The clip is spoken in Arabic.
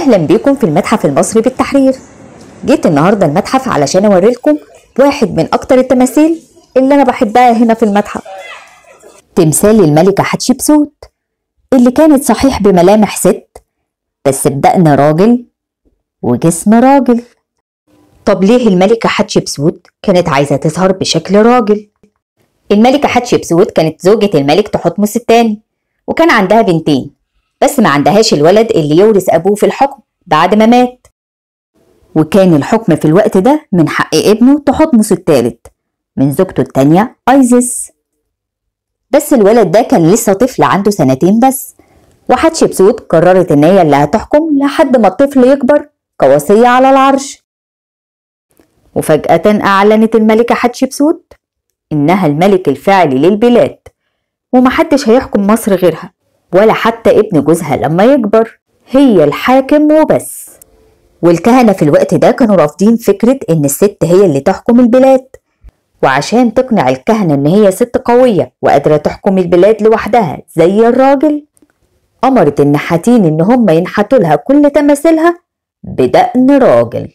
اهلا بيكم في المتحف المصري بالتحرير. جيت النهارده المتحف علشان اوريلكم واحد من اكتر التماثيل اللي انا بحبها هنا في المتحف، تمثال الملكة حتشبسوت اللي كانت صحيح بملامح ست بس بدقن راجل وجسم راجل. طب ليه الملكة حتشبسوت كانت عايزة تظهر بشكل راجل؟ الملكة حتشبسوت كانت زوجة الملك تحتمس الثاني، وكان عندها بنتين بس ما عندهاش الولد اللي يورث أبوه في الحكم بعد ما مات، وكان الحكم في الوقت ده من حق ابنه تحتمس الثالث من زوجته الثانية أيزيس. بس الولد ده كان لسه طفل عنده 2 سنين بس، وحتشبسوت قررت إن هي اللي هتحكم لحد ما الطفل يكبر كوصية على العرش. وفجأة أعلنت الملكة حتشبسوت إنها الملك الفعلي للبلاد، ومحدش هيحكم مصر غيرها، ولا حتى ابن جوزها لما يكبر، هي الحاكم وبس. والكهنة في الوقت ده كانوا رافضين فكرة إن الست هي اللي تحكم البلاد، وعشان تقنع الكهنة إن هي ست قوية وقادرة تحكم البلاد لوحدها زي الراجل، أمرت النحاتين إن هم ينحتوا لها كل تماثيلها بدقن راجل.